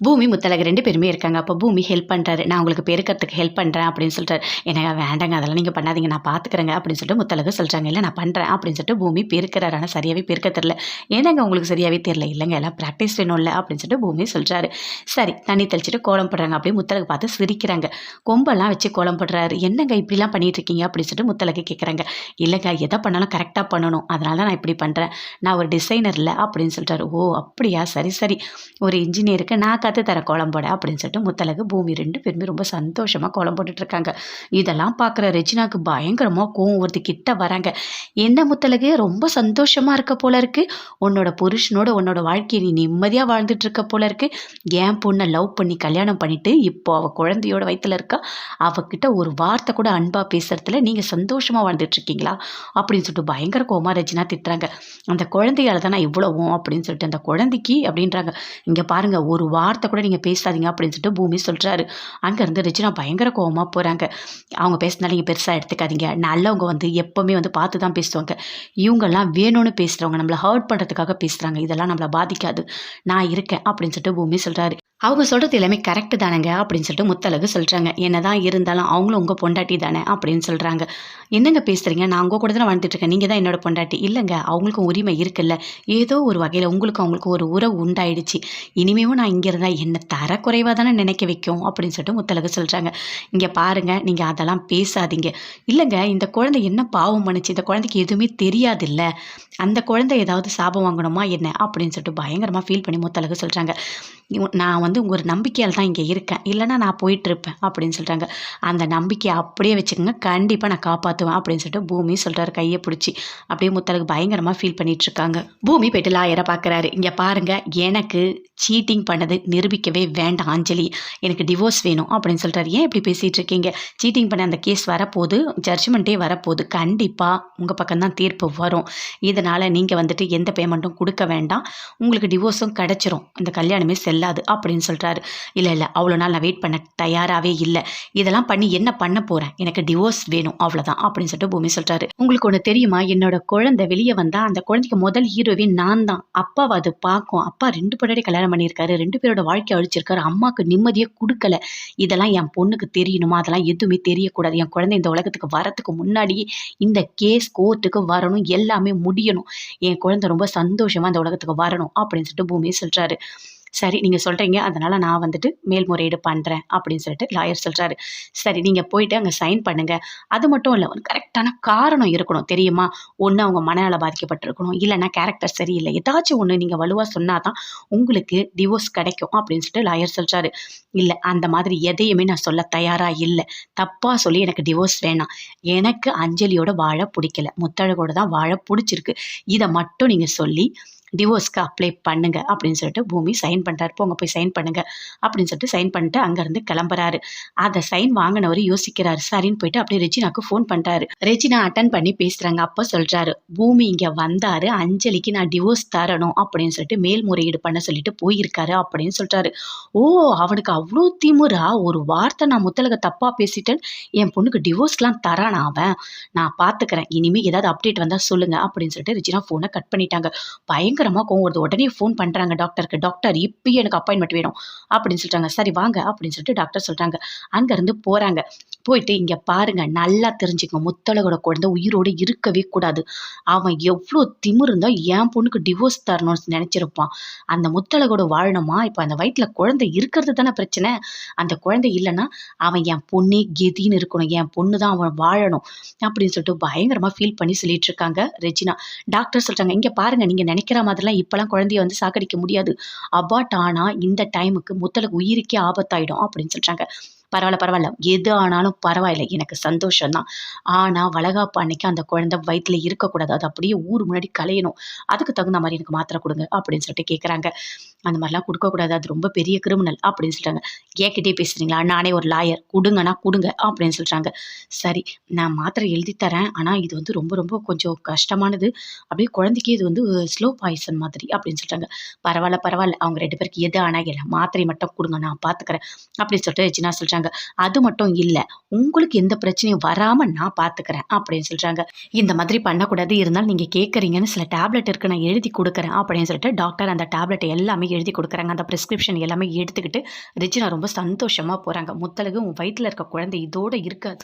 பூமி, முத்தழகு 2 பேருமே இருக்காங்க. அப்போ பூமி ஹெல்ப் பண்றாரு. "நான் உங்களுக்கு பெருக்கறதுக்கு ஹெல்ப் பண்றேன்" அப்படின்னு சொல்றாரு. "என்னங்க வேண்டாங்க அதெல்லாம் நீங்க பண்ணாதீங்க. நான் பார்த்துக்கிறேங்க" அப்படின்னு சொல்லிட்டு முத்தழகு சொல்றாங்க. "இல்ல நான் பண்றேன்" அப்படின்னு சொல்லிட்டு பூமி பெருக்குறாரு. ஆனா சரியாவே பெருக்க தெரியல. "ஏனங்க உங்களுக்கு சரியாவே தெரியல?" "இல்லங்க எல்லாம் பிராக்டிஸ் வேணும்ல" அப்படின்னு சொல்லிட்டு பூமி சொல்றாரு. சரி தண்ணி தெளிச்சுட்டு கோலம் போடுறாங்க. அப்படியே முத்தழகு பார்த்து சிரிக்கிறாங்க. கொம்பெல்லாம் வச்சு கோலம் போடுறாரு. "என்னங்க இப்படிலாம் பண்ணிட்டு இருக்கீங்க?" அப்படின்னு சொல்லிட்டு முத்தழகு கேட்குறாங்க. "இல்லங்க எத பண்ணாலும் கரெக்ட்டா பண்ணணும். அதனால தான் நான் இப்படி பண்றேன். நான் ஒரு டிசைனர் இல்ல" அப்படின்னு சொல்றாரு. "ஓ! அப்படியா? சரி, சரி. ஒரு இன்ஜினியருக்கு நான் கத்து தரேன் கோலம் போட" அப்படின்னு சொல்லிட்டு முத்தழகு, பூமி 2 பேருமே ரொம்ப சந்தோஷமா கோலம் போட்டுட்டு இருக்காங்க. இதெல்லாம் பார்க்குற ரெஜினாக்கு பயங்கரமா கோவம் வருது. கிட்ட வராங்க. "என்ன முத்தழகு ரொம்ப சந்தோஷமா இருக்க போல இருக்கு. உன்னோட புருஷனோட உன்னோட வாழ்க்கைய நீ நிம்மதியா வாழ்ந்துட்டு இருக்க போல இருக்கு. என் பொண்ண லவ் பண்ணி கல்யாணம் பண்ணிட்டு இப்போ அவ குழந்தையோட வயித்துல இருக்கா. அவகிட்ட ஒரு வார்த்தை கூட அன்பா பேசுறதுல நீங்க சந்தோஷமா வாழ்ந்துட்டு இருக்கீங்களா?" அப்படின்னு சொல்லிட்டு பயங்கர கோவமா ரெஜினா திட்டுறாங்க. "அந்த குழந்தையால தான் நான் இவ்வளவும்" அப்படின்னு சொல்லிட்டு அந்த குழந்தைக்கு அப்படின்றாங்க. "இங்க பாருங்க ஒரு வார்த்தை கூட நீங்க பேசாதீங்க" அப்படின்னு சொல்லிட்டு பூமி சொல்றாரு. அங்கேருந்து ரெஜினா பயங்கர கோவமா போறாங்க. "அவங்க பேசினாலும் நீங்க பெருசா எடுத்துக்காதீங்க. நல்லவங்க வந்து எப்பவுமே வந்து பார்த்து தான் பேசுவாங்க. இவங்கெல்லாம் வேணும்னு பேசுறவங்க. நம்மள ஹர்ட் பண்றதுக்காக பேசுறாங்க. இதெல்லாம் நம்மள பாதிக்காது. நான் இருக்கேன்" அப்படின்னு சொல்லிட்டு பூமி சொல்றாரு. "அவங்க சொல்றது எல்லாமே கரெக்ட் தானங்க" அப்படின்னு சொல்லிட்டு முத்தழகு சொல்றாங்க. "என்னதான் இருந்தாலும் அவங்களும் உங்க பொண்டாட்டி தானே" அப்படின்னு சொல்றாங்க. "என்னங்க பேசுறீங்க? நான் உங்க கூட தானே வாழ்ந்துட்டு இருக்கேன். நீங்க தான் என்னோட பொண்டாட்டி." "இல்லங்க அவங்களுக்கும் உரிமை இருக்குல்ல. ஏதோ ஒரு வகையில உங்களுக்கும் அவங்களுக்கும் ஒரு உறவு உண்டாயிடுச்சு. இனிமேவும் நான் இங்க இருந்தா என்ன தரக்குறைவா தானே நினைக்க வைக்கும்" அப்படின்னு சொல்லிட்டு முத்தழகு சொல்றாங்க. "இங்க பாருங்க நீங்க அதெல்லாம் பேசாதீங்க." "இல்லங்க இந்த குழந்தை என்ன பாவம் பண்ணுச்சு? இந்த குழந்தைக்கு எதுவுமே தெரியாதுல்ல. அந்த குழந்தை ஏதாவது சாபம் வாங்கணுமா என்ன?" அப்படின்னு சொல்லிட்டு பயங்கரமா ஃபீல் பண்ணி முத்தழகு சொல்றாங்க. "நான் வந்து ஒரு நம்பிக்கையால தான் இங்க இருக்கேன். இல்லன்னா நான் போயிட்டுருப்பேன்" அப்படின்னு சொல்றாங்க. "அந்த நம்பிக்கைய அப்படியே வச்சுக்கங்க. கண்டிப்பா நான் காப்பாத்துவேன்" அப்படின்னு சொல்லிட்டு பூமி சொல்றாரு கைய புடிச்சு. அப்படியே முத்தழகு பயங்கரமா ஃபீல் பண்ணிட்டு இருக்காங்க. பூமி போயிட்டு லாயர பார்க்குறாரு. "இங்க பாருங்க எனக்கு சீட்டிங் பண்ணது நிரூபிக்கவே வேண்டாம் அஞ்சலி. எனக்கு டிவோர்ஸ் வேணும்" அப்படின்னு சொல்றாரு. "ஏன் இப்படி பேசிட்டு இருக்கீங்க? சீட்டிங் பண்ண அந்த கேஸ் வரப்போது. ஜட்ஜ்மெண்ட்டே வரப்போது. கண்டிப்பா உங்க பக்கம் தான் தீர்ப்பு வரும். இதனால நீங்க வந்துட்டு எந்த பேமெண்ட்டும் குடுக்க வேண்டாம். உங்களுக்கு டிவோர்ஸும் கிடைச்சிரும். இந்த கல்யாணமே செல்லாது" அப்படின்னு சொல்றாரு. "இல்ல, இல்ல அவ்வளோ நாள் நான் வெயிட் பண்ண தயாராவே இல்ல. இதெல்லாம் பண்ணி என்ன பண்ண போறேன்? எனக்கு டிவோர்ஸ் வேணும் அவ்வளோதான்" அப்படின்னு சொல்லிட்டு பூமி சொல்றாரு. "உங்களுக்கு ஒண்ணு தெரியுமா? என்னோட குழந்தை வெளிய வந்தா அந்த குழந்தைக்கு முதல் ஹீரோவே நான் தான். அப்பாவ அது பார்க்கும். அப்பா 2 பொண்டாட்டி கல்யாணம் பண்ணியிருக்காரு. 2 பேரோட வாழ்க்கைய அழிச்சிருக்காரு. அம்மாக்கு நிம்மதியே குடுக்கல. இதெல்லாம் என் பொண்ணுக்கு தெரியணுமா? அதெல்லாம் எதுவுமே தெரியக்கூடாது. என் குழந்தை இந்த உலகத்துக்கு வரத்துக்கு முன்னாடியே இந்த கேஸ் கோர்ட்டுக்கு வரணும். எல்லாமே முடியணும். என் குழந்தை ரொம்ப சந்தோஷமா இந்த உலகத்துக்கு வரணும்" அப்படின்னு சொல்லிட்டு பூமி சொல்றாரு. "சரி நீங்க சொல்றீங்க. அதனால நான் வந்துட்டு மேல்முறையீடு பண்றேன்" அப்படின்னு சொல்லிட்டு லாயர் சொல்றாரு. "சரி நீங்க போயிட்டு அங்க சைன் பண்ணுங்க. அது மட்டும் இல்ல ஒரு கரெக்ட்டான காரணம் இருக்கணும் தெரியுமா? ஒண்ணு அவங்க மனநல பாதிக்கப்பட்டிருக்கணும். இல்லன்னா கேரக்டர் சரியில்ல. ஏதாச்சும் ஒண்ணு நீங்க வலுவா சொன்னா தான் உங்களுக்கு டிவோர்ஸ் கிடைக்கும்" அப்படின்னு சொல்லிட்டு லாயர் சொல்றாரு. "இல்ல அந்த மாதிரி எதையுமே நான் சொல்ல தயாரா இல்ல. தப்பா சொல்லி எனக்கு டிவோர்ஸ் வேணாம். எனக்கு அஞ்சலியோட வாழ புடிக்கல. முத்தழகோட தான் வாழ புடிச்சிருக்கு. இத மட்டும் நீங்க சொல்லி டிவோர்ஸ்க்கு அப்ளை பண்ணுங்க" அப்படின்னு சொல்லிட்டு பூமி சைன் பண்றாரு. "போங்க போய் சைன் பண்ணுங்க" அப்படின்னு சொல்லிட்டு சைன் பண்ணிட்டு அங்கருந்து கிளம்புறாரு. அத சைன் வாங்குனவரு யோசிக்கிறாரு. சரின்னு போயிட்டு அப்படியே ரெஜினாக்கு ஃபோன் பண்றாரு. ரெஜினா அட்டெண்ட் பண்ணி பேசுறாங்க. அப்ப சொல்றாரு, "பூமி இங்க வந்தாரு. அஞ்சலிக்கு நான் டிவோர்ஸ் தரணும் அப்படின்னு சொல்லிட்டு மேல்முறையீடு பண்ண சொல்லிட்டு போயிருக்காரு" அப்படின்னு சொல்றாரு. "ஓ! அவனுக்கு அவ்ளோ திமிரா? ஒரு வார்த்தை நான் முத்தழக தப்பா பேசிட்டேன். என் பொண்ணுக்கு டிவோர்ஸ்லாம் தரானா அவன்? நான் பார்த்துக்கிறேன். இனிமே ஏதாவது அப்டேட் வந்தா சொல்லுங்க" அப்படின்னு சொல்லிட்டு ரெஜினா ஃபோன கட் பண்ணிட்டாங்க. பயங்கரமா கோவம் வருது. உடனே ஃபோன் பண்றாங்க டாக்டருக்கு. "டாக்டர் இப்பயே எனக்கு அப்பாயின்ட்மென்ட் வேணும்" அப்படின்னு சொல்றாங்க. "சரி வாங்க" அப்படின்னு சொல்லிட்டு டாக்டர் சொல்றாங்க. அங்கருந்து போறாங்க. போயிட்டு, "இங்க பாருங்க நல்லா தெரிஞ்சுக்கங்க. முத்தழகோட குழந்தை உயிரோட இருக்கவே கூடாது. அவன் எவ்ளோ திமிரு இருந்தா என் பொண்ணுக்கு டிவோர்ஸ் தரணும்னு நெனச்சிருப்பான். அந்த முத்தழகோட வாழணுமா? இப்ப அந்த வயித்துல குழந்தை இருக்கிறது தானே பிரச்சனை. அந்த குழந்தை இல்லன்னா அவன் என் பொண்ணே கெதின்னு இருக்கணும். என் பொண்ணு தான் அவன் வாழணும்" அப்படின்னு சொல்லிட்டு பயங்கரமா ஃபீல் பண்ணி சொல்லிட்டு இருக்காங்க ரெஜினா. டாக்டர் சொல்றாங்க, "இங்க பாருங்க நீங்க நெனைக்கிற மாதிரிலாம் இப்பலாம் குழந்தைய வந்து சாகடிக்க முடியாது. அபார்ட் ஆனா இந்த டைமுக்கு முத்தழகு உயிருக்கே ஆபத்தாயிடும்" அப்படின்னு சொல்றாங்க. "பரவால்ல, பரவால்ல. எது ஆனாலும் பரவாயில்ல. எனக்கு சந்தோஷம் தான். ஆனா வளகாப்பு அன்னைக்கு அந்த குழந்தை வயித்துல இருக்கக்கூடாது. அது அப்படியே ஊர் முன்னாடி கலையணும். அதுக்கு தகுந்த மாரி எனக்கு மாத்திரை குடுங்க" அப்படின்னு சொல்லிட்டு கேட்கறாங்க. "அந்த மாரிலாம் குடுக்கக்கூடாது. அது ரொம்ப பெரிய கிரிமினல்" அப்படின்னு சொல்றாங்க. "என்கிட்டயே பேசுறீங்களா? நானே ஒரு லாயர். குடுங்கன்னா குடுங்க" அப்படின்னு சொல்றாங்க. "சரி நான் மாத்திரை எழுதி தரேன். ஆனா இது வந்து ரொம்ப ரொம்ப கொஞ்சம் கஷ்டமானது. அப்படியே குழந்தைக்கு இது வந்து ஸ்லோ பாய்சன் மாதிரி" அப்படின்னு சொல்றாங்க. "பரவால்ல, பரவால்ல. அவங்க 2 பேருக்கு எது ஆனா என்ன? மாத்திரை மட்டும் குடுங்க. நான் பார்த்துக்கிறேன்" அப்படின்னு சொல்லிட்டு ரெஜினா சொல்றாங்க. "அது மட்டும் இல்ல. உங்களுக்கு எந்த பிரச்சனையும் வராம நான் பார்த்துக்கிறேன்" அப்படின்னு சொல்றாங்க. "இந்த மாதிரி பண்ணக்கூடாது. இருந்தாலும் நீங்க கேட்கறீங்கன்னு சில டேப்லெட் இருக்கு. நான் எழுதி குடுக்குறேன்" அப்படின்னு சொல்லிட்டு டாக்டர் அந்த டேப்லெட் எல்லாமே எல்லாமே எழுதி கொடுக்குறாங்க. அந்த ப்ரிஸ்கிரிப்ஷன் எல்லாமே எடுத்துக்கிட்டு ரெஜினா ரொம்ப சந்தோஷமாக போகிறாங்க. முத்தழகு உன் வயிற்றில் இருக்க குழந்தை இதோடு இருக்காது.